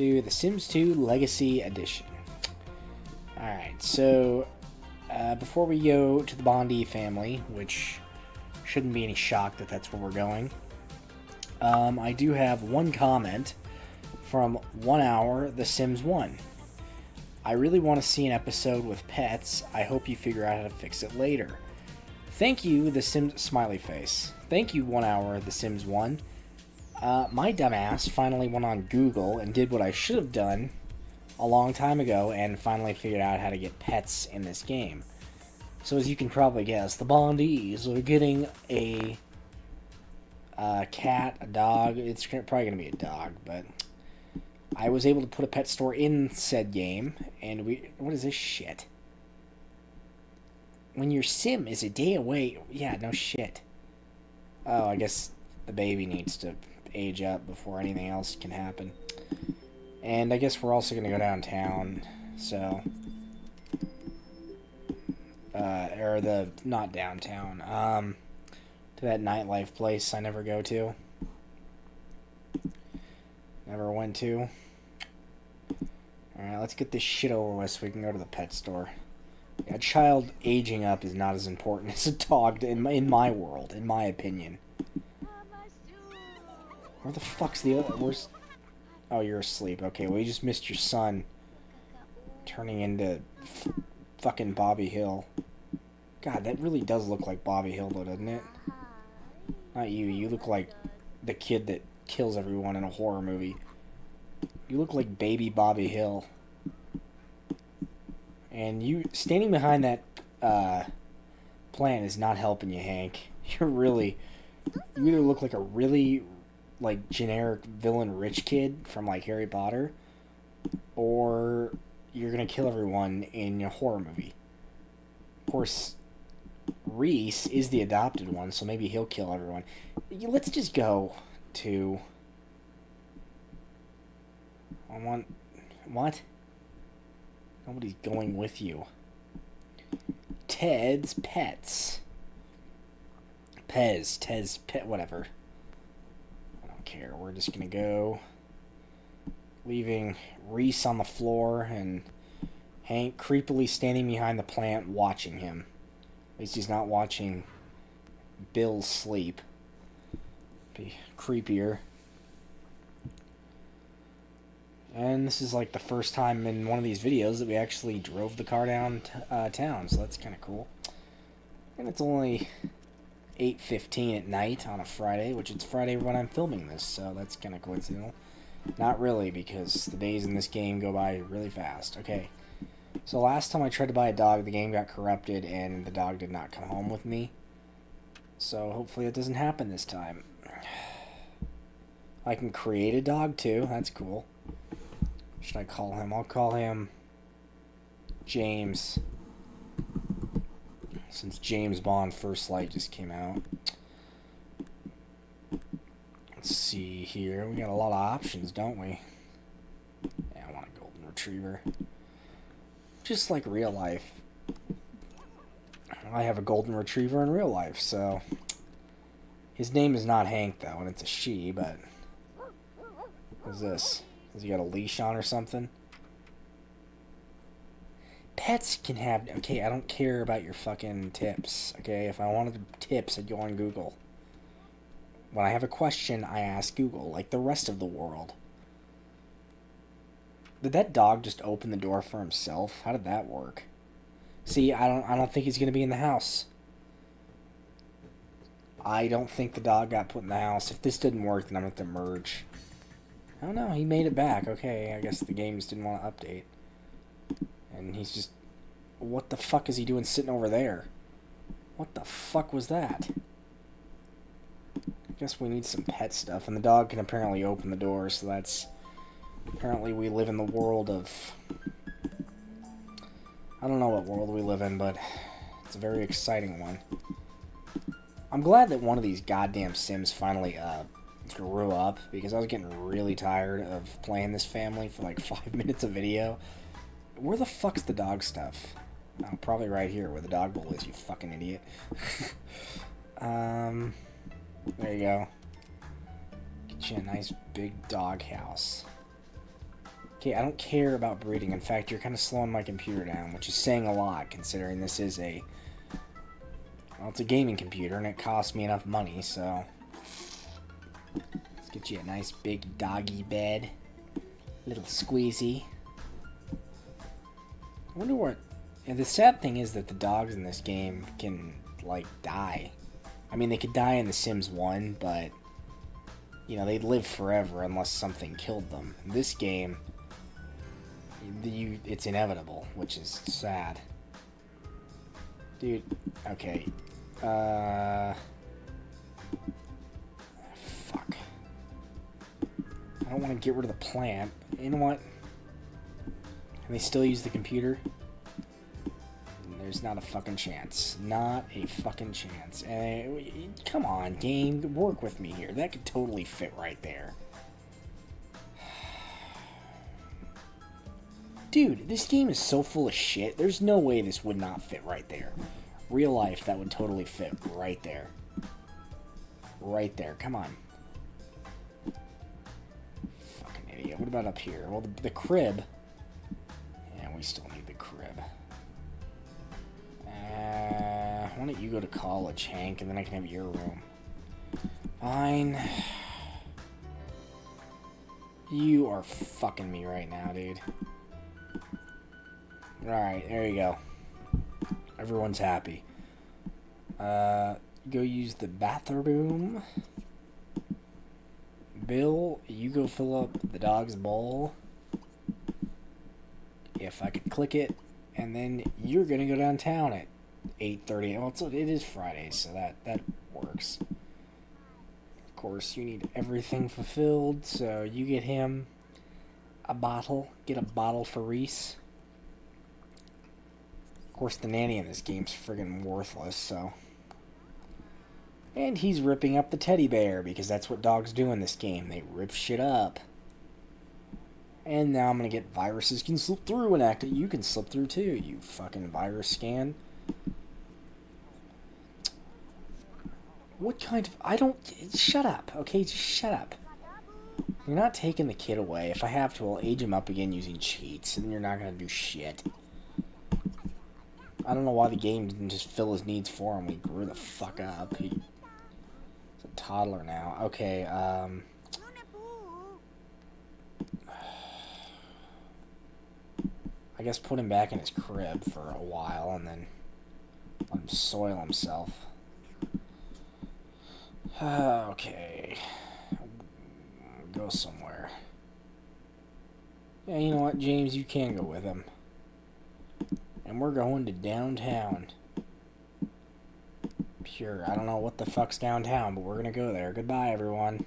to The Sims 2 Legacy Edition. Alright, so before we go to the Bondi family, which shouldn't be any shock that that's where we're going, I do have one comment from 1 Hour The Sims 1. I really want to see an episode with pets. I hope you figure out how to fix it later. Thank you, The Sims smiley face. Thank you, 1 Hour The Sims 1. My dumbass finally went on Google and did what I should have done a long time ago and finally figured out how to get pets in this game. So as you can probably guess, the Bondis are getting a cat, a dog. It's probably going to be a dog, but I was able to put a pet store in said game, and what is this shit? When your sim is a day away, yeah, no shit. Oh, I guess the baby needs to age up before anything else can happen. And I guess we're also going to go downtown, so... not downtown, to that nightlife place I never go to. Never went to. Alright, let's get this shit over with so we can go to the pet store. A child aging up is not as important as a dog in my world, in my opinion. Where the fuck's the other... Where's... Oh, you're asleep. Okay, well, you just missed your son turning into fucking Bobby Hill. God, that really does look like Bobby Hill, though, doesn't it? Not you. You look like the kid that kills everyone in a horror movie. You look like baby Bobby Hill. And you standing behind that plant is not helping you, Hank. You're really... You either look like a really... like generic villain rich kid from like Harry Potter, or you're gonna kill everyone in a horror movie. Of course, Reese is the adopted one, so maybe he'll kill everyone. Let's just go to... What? Nobody's going with you. Ted's Pets. Ted's Pet, whatever. Care. We're just gonna go, leaving Reese on the floor and Hank creepily standing behind the plant watching him. At least he's not watching Bill sleep. Be creepier. And this is like the first time in one of these videos that we actually drove the car down town, so that's kind of cool. And it's only 8:15 at night on a Friday, which it's Friday when I'm filming this, so that's kind of coincidental. Not really, because the days in this game go by really fast. Okay, so last time I tried to buy a dog, the game got corrupted and the dog did not come home with me. So hopefully it doesn't happen this time. I can create a dog too, that's cool. What should I call him? I'll call him James. Since James Bond First Light just came out. Let's see here. We got a lot of options, don't we? Yeah, I want a golden retriever. Just like real life. I have a golden retriever in real life, so... His name is not Hank, though, and it's a she, but... What's this? Has he got a leash on or something? Pets can have... Okay, I don't care about your fucking tips, okay? If I wanted tips, I'd go on Google. When I have a question, I ask Google, like the rest of the world. Did that dog just open the door for himself? How did that work? See, I don't think he's going to be in the house. I don't think the dog got put in the house. If this didn't work, then I'm going to have to merge. I don't know, he made it back. Okay, I guess the game just didn't want to update. And he's just... What the fuck is he doing sitting over there? What the fuck was that? I guess we need some pet stuff. And the dog can apparently open the door, so that's... Apparently we live in the world of... I don't know what world we live in, but it's a very exciting one. I'm glad that one of these goddamn Sims finally grew up, because I was getting really tired of playing this family for like 5 minutes of video. Where the fuck's the dog stuff? Oh, probably right here where the dog bowl is, you fucking idiot. There you go. Get you a nice big dog house. Okay, I don't care about breeding. In fact, you're kind of slowing my computer down, which is saying a lot, considering this is a... Well, it's a gaming computer, and it costs me enough money, so... Let's get you a nice big doggy bed. Little squeezy. I wonder what... And the sad thing is that the dogs in this game can, like, die. I mean, they could die in The Sims 1, but... You know, they'd live forever unless something killed them. In this game... it's inevitable, which is sad. Dude, okay. Fuck. I don't want to get rid of the plant. You know what? Can they still use the computer? There's not a fucking chance. Not a fucking chance. Come on, game. Work with me here. That could totally fit right there. Dude, this game is so full of shit. There's no way this would not fit right there. Real life, that would totally fit right there. Right there. Come on. Fucking idiot. What about up here? Well, the crib. Yeah, we still need the crib. Why don't you go to college, Hank, and then I can have your room. Fine. You are fucking me right now, dude. Alright, there you go. Everyone's happy. Go use the bathroom. Bill, you go fill up the dog's bowl. If I could click it. And then you're gonna go downtown at 8:30. Well, it is Friday, so that works. Of course, you need everything fulfilled, so you get him a bottle. Get a bottle for Reese. Of course, the nanny in this game's friggin' worthless, so... And he's ripping up the teddy bear, because that's what dogs do in this game. They rip shit up. And now I'm gonna get viruses can slip through and act. You can slip through too, you fucking virus scan. What kind of... I don't... Shut up, okay? Just shut up. You're not taking the kid away. If I have to, I'll age him up again using cheats, and you're not gonna do shit. I don't know why the game didn't just fill his needs for him when he grew the fuck up. He's a toddler now. Okay, I guess put him back in his crib for a while and then let him soil himself. Okay. Go somewhere. Yeah, you know what, James, you can go with him. And we're going to downtown. Pure. I don't know what the fuck's downtown, but we're gonna go there. Goodbye, everyone.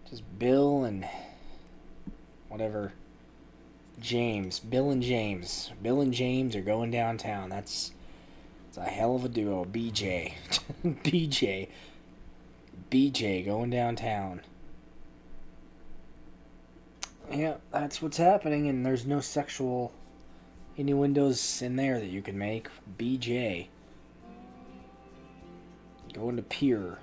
Just Bill and... whatever... James. Bill and James. Bill and James are going downtown. That's a hell of a duo. BJ. BJ. BJ going downtown. Yeah, that's what's happening, and there's no sexual innuendos in there that you can make. BJ. Going to Pier.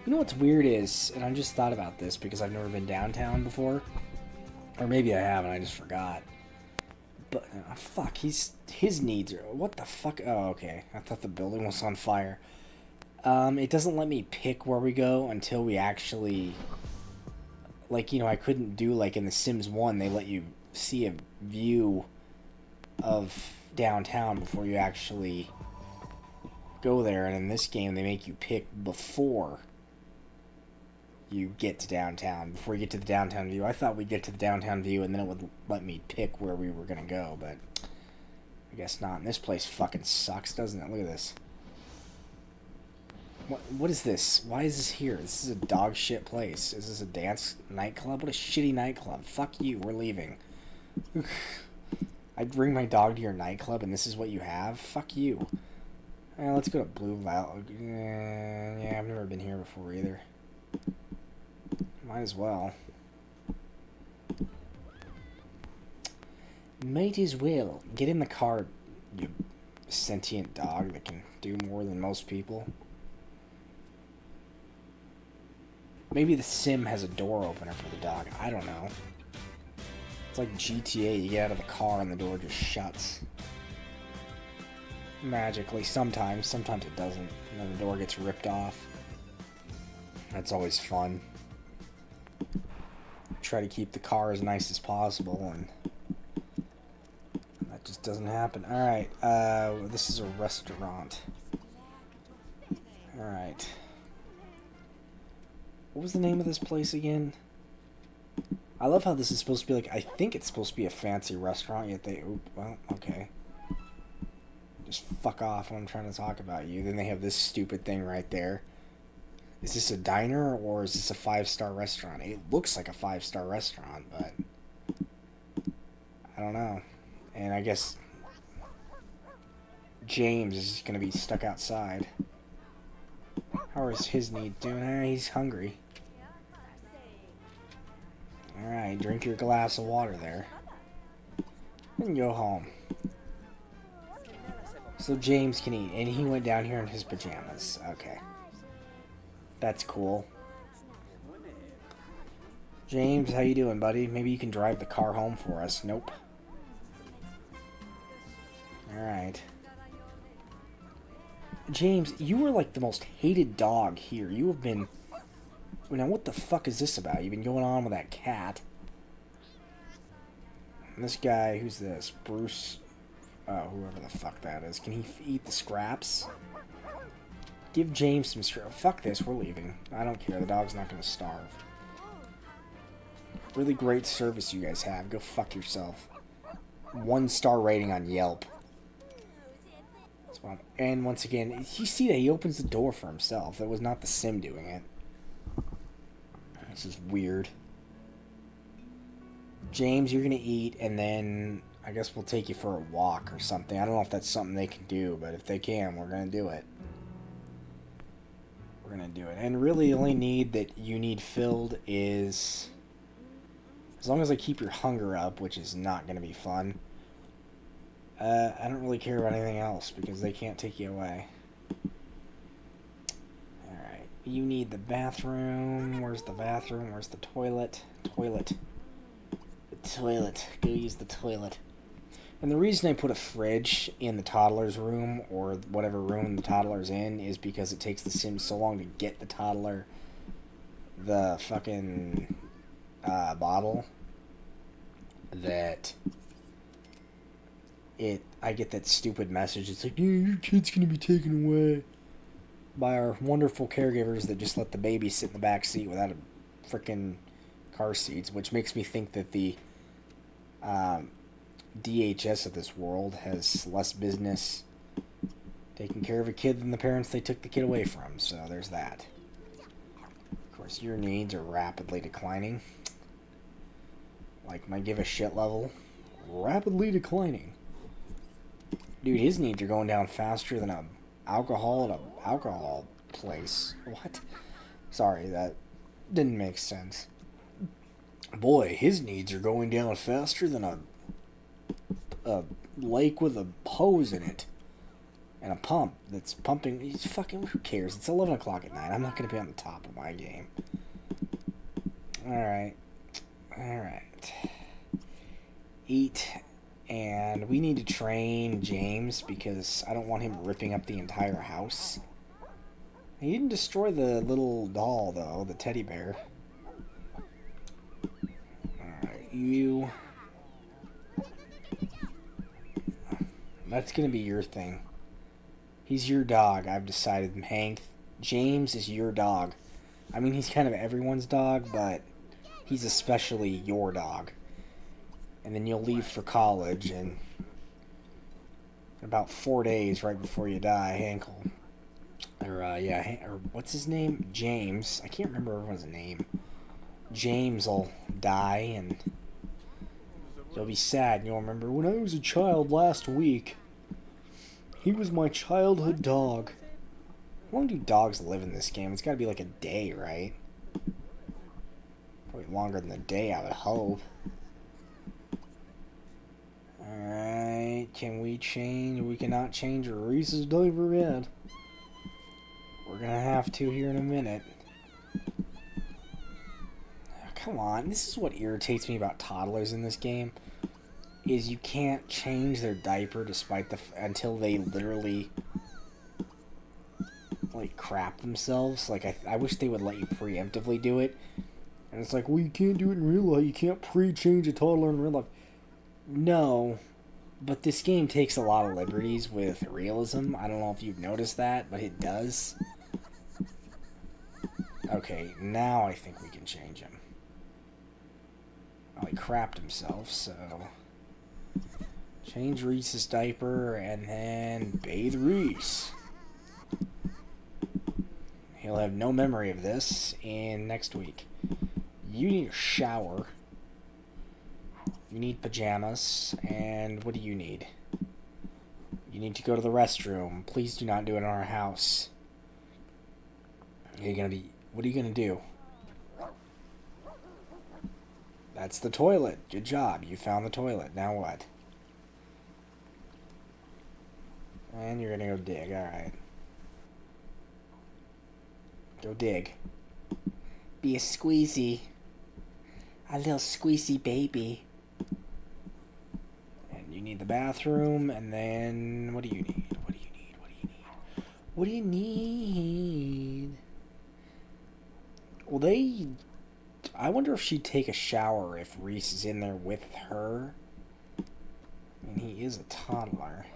You know what's weird is, and I just thought about this because I've never been downtown before. Or maybe I have and I just forgot. But, fuck, his needs are... What the fuck? Oh, okay. I thought the building was on fire. It doesn't let me pick where we go until we actually... Like, you know, I couldn't do, like, in The Sims 1, they let you see a view of downtown before you actually go there. And in this game, they make you pick before you get to downtown, before you get to the downtown view. I thought we'd get to the downtown view and then it would let me pick where we were gonna go, but I guess not. And this place fucking sucks, doesn't it? Look at this. What is this? Why is this here? This is a dog shit place. Is this a dance nightclub? What a shitty nightclub. Fuck you, we're leaving. I'd bring my dog to your nightclub and this is what you have? Fuck you. Let's go to Blue Valley. Yeah, I've never been here before either. Might as well. Might as well. Get in the car, you sentient dog that can do more than most people. Maybe the sim has a door opener for the dog. I don't know. It's like GTA. You get out of the car and the door just shuts. Magically, sometimes. Sometimes it doesn't. And then the door gets ripped off. That's always fun. Try to keep the car as nice as possible, and that just doesn't happen. Alright, this is a restaurant. Alright. What was the name of this place again? I love how this is supposed to be like, I think it's supposed to be a fancy restaurant, yet they, well, okay. Just fuck off when I'm trying to talk about you. Then they have this stupid thing right there. Is this a diner or is this a 5-star restaurant? It looks like a 5-star restaurant, but I don't know. And I guess James is going to be stuck outside. How is his needs doing? He's hungry. Alright, drink your glass of water there. And go home. So James can eat, and he went down here in his pajamas. Okay. That's cool. James, how you doing, buddy? Maybe you can drive the car home for us. Nope. Alright. James, you were like the most hated dog here. You have been... Now, what the fuck is this about? You've been going on with that cat. And this guy, who's this? Bruce... whoever the fuck that is. Can he eat the scraps? Give James some fuck this, we're leaving. I don't care, the dog's not gonna starve. Really great service you guys have. Go fuck yourself. 1-star rating on Yelp. And once again, you see that he opens the door for himself. That was not the sim doing it. This is weird. James, you're gonna eat, and then I guess we'll take you for a walk or something. I don't know if that's something they can do, but if they can, we're gonna do it. We're gonna do it. And really the only need that you need filled is, as long as I keep your hunger up, which is not gonna be fun, I don't really care about anything else because they can't take you away. Alright, you need the bathroom. Where's the bathroom? Where's the toilet? Toilet. The toilet. Go use the toilet. And the reason I put a fridge in the toddler's room, or whatever room the toddler's in, is because it takes the Sims so long to get the toddler the fucking bottle that I get that stupid message. It's like, yeah, your kid's gonna be taken away by our wonderful caregivers that just let the baby sit in the back seat without a freaking car seats, which makes me think that the DHS of this world has less business taking care of a kid than the parents they took the kid away from. So there's that. Of course, your needs are rapidly declining. Like my give a shit level, rapidly declining. Dude, his needs are going down faster than a alcohol at a alcohol place. What? Sorry, that didn't make sense. Boy, his needs are going down faster than a lake with a hose in it. And a pump that's pumping. He's fucking, who cares? It's 11 o'clock at night. I'm not going to be on the top of my game. Alright. Alright. Eat. And we need to train James because I don't want him ripping up the entire house. He didn't destroy the little doll, though, the teddy bear. Alright, you... That's gonna be your thing. He's your dog, I've decided, Hank. James is your dog. I mean, he's kind of everyone's dog, but he's especially your dog. And then you'll leave for college, and in about 4 days, right before you die, Hank will... or what's his name? James. I can't remember everyone's name. James will die, and you'll be sad, and you'll remember, when I was a child last week, he was my childhood dog. How long do dogs live in this game? It's gotta be like a day, right? Probably longer than a day, I would hope. Alright, can we change? We cannot change Reese's diaper yet. We're gonna have to here in a minute. Come on, this is what irritates me about toddlers in this game. Is you can't change their diaper despite until they literally like crap themselves. Like I wish they would let you preemptively do it. And it's like, well, you can't do it in real life. You can't pre-change a toddler in real life. No, but this game takes a lot of liberties with realism. I don't know if you've noticed that, but it does. Okay, now I think we can change him. Oh, he crapped himself, so... Change Reese's diaper, and then bathe Reese. He'll have no memory of this in next week. You need a shower. You need pajamas, and what do you need? You need to go to the restroom. Please do not do it in our house. What are you gonna do? That's the toilet. Good job. You found the toilet. Now what? And you're gonna go dig. Alright. Go dig. Be a squeezy. A little squeezy baby. And you need the bathroom, and then... What do you need? What do you need? What do you need? What do you need? Well, I wonder if she'd take a shower if Reese is in there with her. I mean, he is a toddler.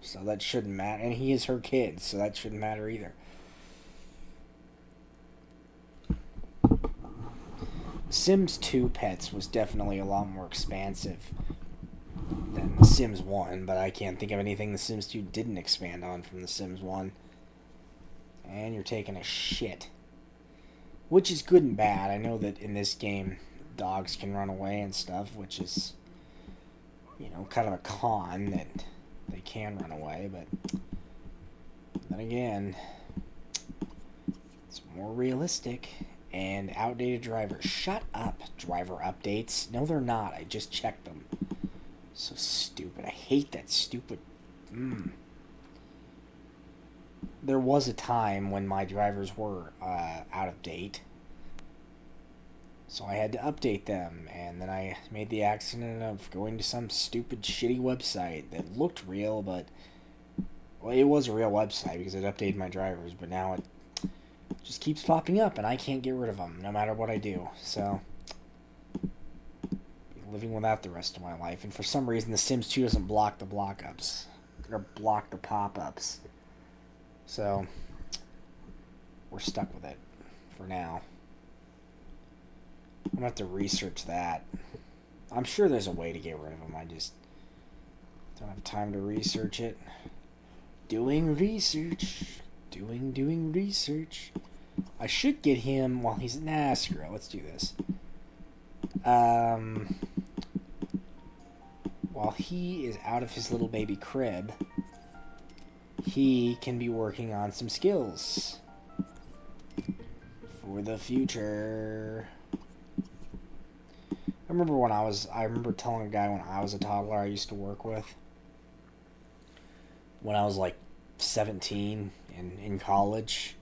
So that shouldn't matter. And he is her kid, so that shouldn't matter either. Sims 2 Pets was definitely a lot more expansive than The Sims 1, but I can't think of anything The Sims 2 didn't expand on from The Sims 1. And you're taking a shit. Which is good and bad. I know that in this game, dogs can run away and stuff, which is, kind of a con that they can run away, but then again, it's more realistic. And outdated drivers. Shut up, driver updates. No, they're not. I just checked them. So stupid. I hate that stupid... There was a time when my drivers were out of date. So I had to update them. And then I made the accident of going to some stupid, shitty website that looked real, but... Well, it was a real website because it updated my drivers, but now it just keeps popping up, and I can't get rid of them, no matter what I do. So, living without the rest of my life. And for some reason, The Sims 2 doesn't block the block-ups. Or block the pop-ups. So, we're stuck with it for now. I'm going to have to research that. I'm sure there's a way to get rid of them. I just don't have time to research it. Doing research. Doing research. I should get him while he's... Nah, screw it. Let's do this. While he is out of his little baby crib, he can be working on some skills for the future. I remember telling a guy when I was a toddler I used to work with, when I was like 17 and in college,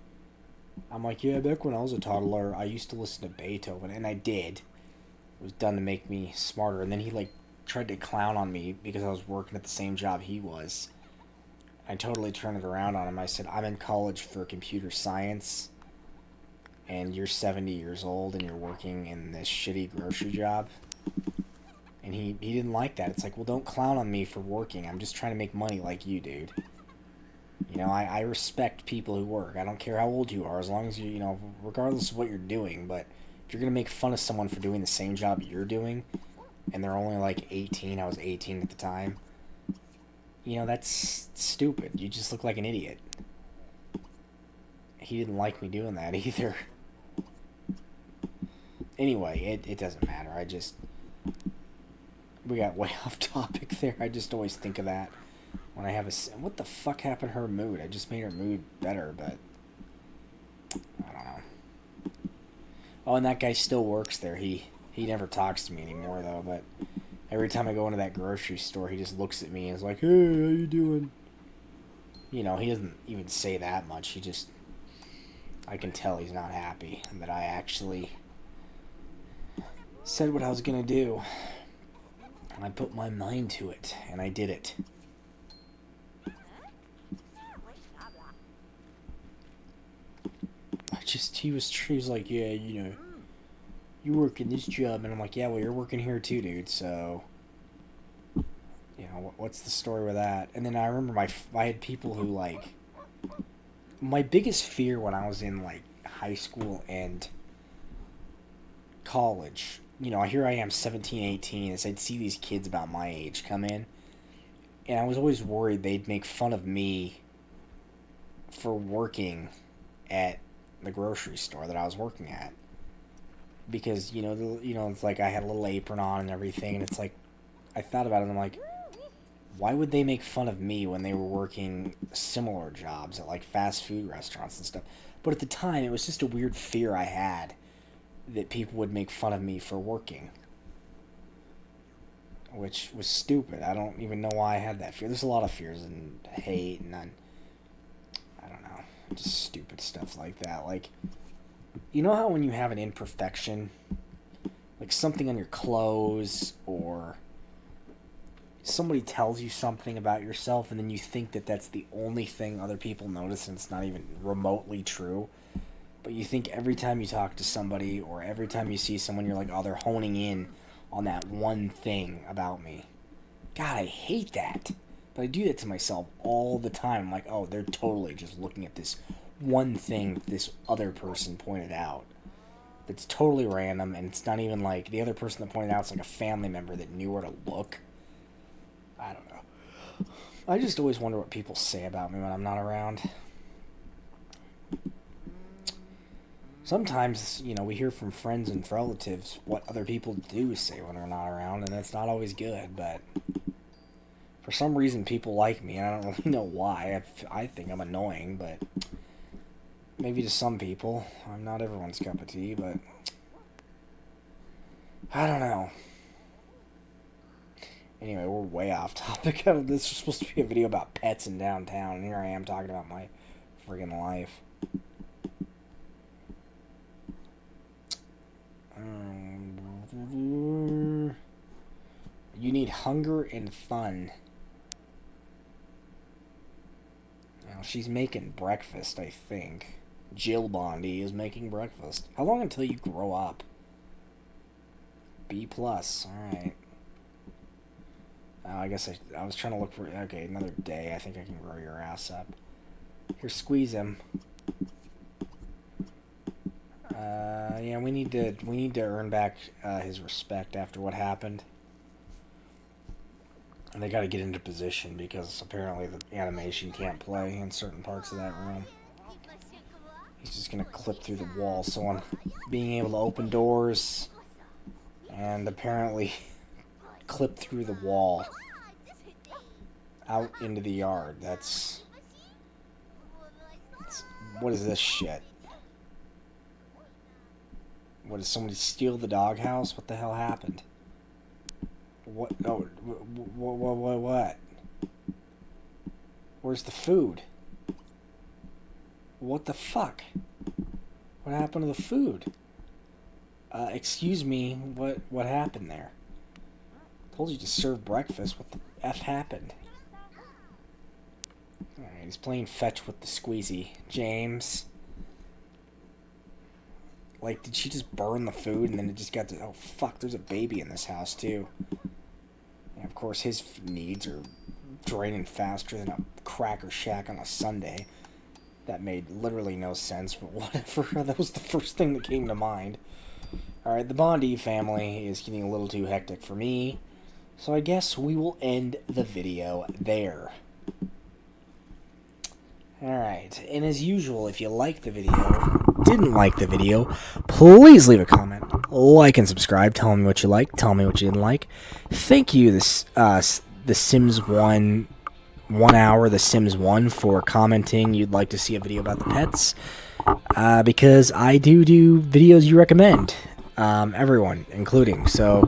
I'm like, yeah, back when I was a toddler, I used to listen to Beethoven, and I did. It was done to make me smarter, and then he, tried to clown on me because I was working at the same job he was. I totally turned it around on him. I said, I'm in college for computer science, and you're 70 years old, and you're working in this shitty grocery job. And he didn't like that. It's like, well, don't clown on me for working. I'm just trying to make money like you, dude. I respect people who work. I don't care how old you are, as long as you, regardless of what you're doing. But if you're going to make fun of someone for doing the same job you're doing, and they're only 18, I was 18 at the time, that's stupid. You just look like an idiot. He didn't like me doing that either. Anyway, it doesn't matter. We got way off topic there. I just always think of that when I have what the fuck happened to her mood? I just made her mood better, but I don't know. Oh, and that guy still works there. He never talks to me anymore, though, but every time I go into that grocery store, he just looks at me and is like, hey, how you doing? He doesn't even say that much. He just I can tell he's not happy and that I actually said what I was gonna do. And I put my mind to it, and I did it. He was like, yeah, you know, you work in this job, and I'm like, yeah, well, you're working here too, dude, so, you know, what's the story with that? And then I remember I had people who, like, my biggest fear when I was in, like, high school and college, you know, here I am, 17, 18, as I'd see these kids about my age come in, and I was always worried they'd make fun of me for working at the grocery store that I was working at. Because, you know, it's like I had a little apron on and everything, and it's like, I thought about it, and I'm like, why would they make fun of me when they were working similar jobs at, like, fast food restaurants and stuff? But at the time, it was just a weird fear I had that people would make fun of me for working. Which was stupid. I don't even know why I had that fear. There's a lot of fears and hate, and I don't know, just stupid stuff like that. Like, you know how when you have an imperfection, like something on your clothes, or somebody tells you something about yourself, and then you think that that's the only thing other people notice, and it's not even remotely true, but you think every time you talk to somebody, or every time you see someone, you're like, oh, they're honing in on that one thing about me. God, I hate that. But I do that to myself all the time. I'm like, oh, they're totally just looking at this one thing this other person pointed out. That's totally random, and it's not even like the other person that pointed out is like a family member that knew where to look. I don't know. I just always wonder what people say about me when I'm not around. Sometimes, you know, we hear from friends and relatives what other people do say when we're not around, and it's not always good, but for some reason people like me, and I don't really know why. I think I'm annoying, but maybe to some people. I'm not everyone's cup of tea, but I don't know. Anyway, we're way off topic. This was supposed to be a video about pets in downtown, and here I am talking about my friggin' life. You need hunger and fun. Now, she's making breakfast, I think. Jill Bondi is making breakfast. How long until you grow up? B+. Alright. I guess I was trying to look for... Okay, another day. I think I can grow your ass up. Here, squeeze him. Yeah, we need to earn back his respect after what happened. And they got to get into position because apparently the animation can't play in certain parts of that room. He's just gonna clip through the wall, so I'm being able to open doors and apparently clip through the wall out into the yard. That's what is this shit? What, did somebody steal the doghouse? What the hell happened? What? Oh, what? Where's the food? What the fuck? What happened to the food? Excuse me, what happened there? Told you to serve breakfast. What the F happened? Alright, he's playing fetch with the squeezy. James. Like, did she just burn the food and then it just got to... Oh, fuck, there's a baby in this house, too. And, of course, his needs are draining faster than a Cracker Shack on a Sunday. That made literally no sense, but whatever. That was the first thing that came to mind. Alright, the Bondi family is getting a little too hectic for me. So I guess we will end the video there. Alright, and as usual, if you liked the video, didn't like the video, please leave a comment, like and subscribe, tell me what you liked, tell me what you didn't like. Thank you, The Sims 1 hour, The Sims 1, for commenting you'd like to see a video about the pets, because I do videos you recommend, everyone, including, so...